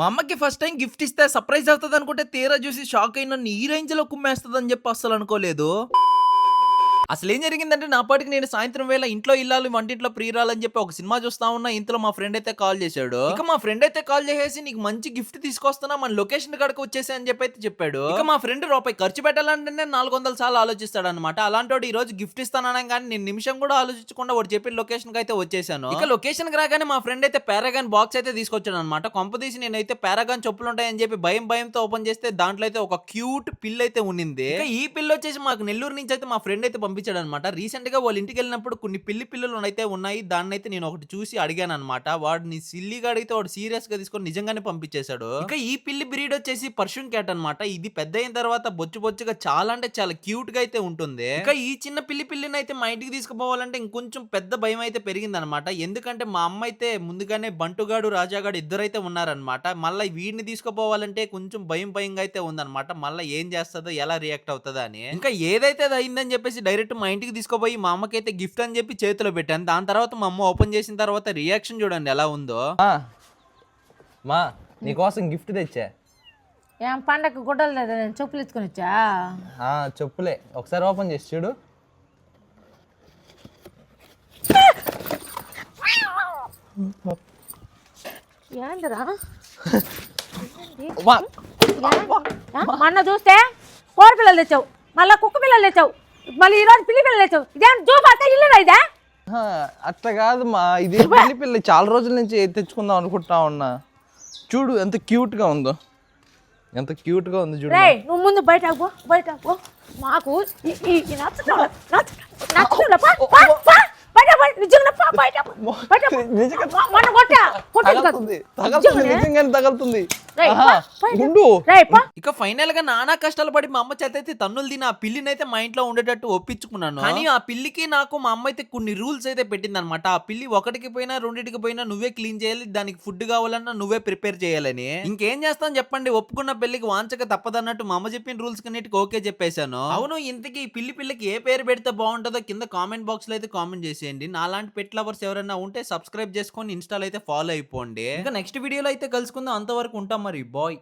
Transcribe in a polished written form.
మా అమ్మకి first time gift ఇస్తే సర్ప్రైజ్ అవుతదనుకుంటే తీరా చూసి షాక్ అయిన నన్ను ఈ రేంజ్‌లో కుమ్మేస్తదని చెప్పి అస్సలనుకోలేదు. అసలేం జరిగిందంటే నా పాటికి నేను సాయంత్రం వేళ ఇంట్లో ఇల్లాలు వంటింట్లో ప్రియురాలని చెప్పి ఒక సినిమా చూస్తా ఉన్నా. ఇంతలో మా ఫ్రెండ్ అయితే కాల్ చేశాడు. ఇక మా ఫ్రెండ్ అయితే కాల్ చేసేసి నీకు మంచి గిఫ్ట్ తీసుకొస్తున్నా మన లొకేషన్ కాడికి వచ్చేసేయ్ అని చెప్పి అయితే చెప్పాడు. ఇక మా ఫ్రెండ్ రూపాయి ఖర్చు పెట్టాలంటేనే 400 సార్లు ఆలోచిస్తాడన్నమాట. అలాంటోడు ఈ రోజు గిఫ్ట్ ఇస్తాననంగానే నేను నిమిషం కూడా ఆలోచించకుండా వాడు చెప్పిన లొకేషన్‌కి అయితే వచ్చేసాను. ఇక లొకేషన్‌కి రాగానే మా ఫ్రెండ్ అయితే పారాగాన్ బాక్స్ అయితే తీసుకొచ్చాడన్నమాట. కొంపదీసి నేనైతే పారాగాన్ చెప్పులుంటాయని చెప్పి భయంతో ఓపెన్ చేస్తే దాంట్లో అయితే ఒక క్యూట్ పిల్ అయితే ఉన్నింది. ఇక ఈ పిల్ వచ్చేసి మాకు నెల్లూరు నుంచి అయితే మా ఫ్రెండ్ అయితే పంపించాడన్నమాట. రీసెంట్‌గా వాళ్ళ ఇంటికెళ్ళినప్పుడు కొన్ని పిల్లలు అయితే ఉన్నాయి. దాన్నైతే నేను ఒకటి చూసి అడిగానన్నమాట. వాడిని సిల్లీగా అడిగితే వాడు సీరియస్‌గా తీసుకొని నిజంగానే పంపించేసాడు. ఇక ఈ పిల్లి బ్రీడ్ వచ్చేసి పర్షియన్ క్యాట్ అన్నమాట. ఇది పెద్దయిన తర్వాత బొచ్చుగా చాలా అంటే చాలా క్యూట్‌గా అయితే ఉంటుంది. ఇంకా ఈ చిన్న పిల్లినైతే మా ఇంటికి తీసుకుపోవాలంటే ఇంకొంచెం పెద్ద భయం అయితే పెరిగిందన్నమాట. ఎందుకంటే మా అమ్మ అయితే ముందుగానే బంటుగాడు, రాజాగాడు ఇద్దరైతే ఉన్నారన్నమాట. మళ్ళా వీడిని తీసుకుపోవాలంటే కొంచెం భయంగా అయితే ఉందన్నమాట. మళ్ళా ఏం చేస్తదో, ఎలా రియాక్ట్ అవుతదా అని. ఇంకా ఏదైతే అది అయిందని చెప్పేసి డైరెక్ట్ మా ఇంటికి తీసుకుపోయి మా అమ్మకైతే గిఫ్ట్ అని చెప్పి చేతిలో పెట్టాను. దాని తర్వాత మా అమ్మ ఓపెన్ చేసిన తర్వాత రియాక్షన్ చూడండి ఎలా ఉందో. ఆ, మా నీకోసం గిఫ్ట్ తెచ్చా. ఏం పండగ గుడ్డలు లేదా నేను చెప్పులు ఎత్తుకొని వచ్చా చెప్పులే, ఒకసారి ఓపెన్ చేసి చూడు. ఏందిరా మా, మొన్న చూస్తే కోడి పిల్లలు తెచ్చావు, మళ్ళీ కుక్క పిల్లలు తెచ్చావు, మళ్ళీ ఈరోజు పిల్లి పిల్లలు తెచ్చావు. ఇదేం చూపా ఇల్లు ఇదే ఆ, అట్లా కాదు మా, ఇది పిల్లి చాలా రోజుల నుంచి తెచ్చుకుందాం అనుకుంటా ఉన్నా. చూడు ఎంత క్యూట్ గా ఉందో, ఎంత క్యూట్ గా ఉంది చూడు. రేయ్ నువ్వు ముందు బయటకు పో మాకు నిజంగానే తగులుతుంది. ఇక ఫైనల్ గా నానా కష్టాలు పడి మా అమ్మ చేత అయితే తన్నులు తిని ఆ పిల్లినైతే మా ఇంట్లో ఉండేటట్టు ఒప్పించుకున్నాను. కానీ ఆ పిల్లికి నాకు మా అమ్మ అయితే కొన్ని రూల్స్ అయితే పెట్టిందనమాట. ఆ పిల్లి ఒకటికి పోయినా రెండింటికి పోయినా నువ్వే క్లీన్ చేయాలి, దానికి ఫుడ్ కావాలన్నా నువ్వే ప్రిపేర్ చేయాలని. ఇంకేం చేస్తాను చెప్పండి, ఒప్పుకున్న పెళ్లికి వాంచక తప్పదన్నట్టు మా అమ్మ చెప్పిన రూల్స్ కన్నిటికి ఓకే చెప్పేశాను. అవును, ఇంతకీ ఈ పిల్లికి ఏ పేరు పెడితే బాగుంటుందో కింద కామెంట్ బాక్స్ లో అయితే కామెంట్ చేసేయండి. నాలాంటి పెట్ లవర్స్ ఎవరైనా ఉంటే సబ్స్క్రైబ్ చేసుకొని ఇన్స్టాల్ అయితే ఫాలో అయిపోండి. ఇంకా నెక్స్ట్ వీడియోలో అయితే కలుసుకుందాం. అంతవరకు ఉంటాం మరి, బాయ్.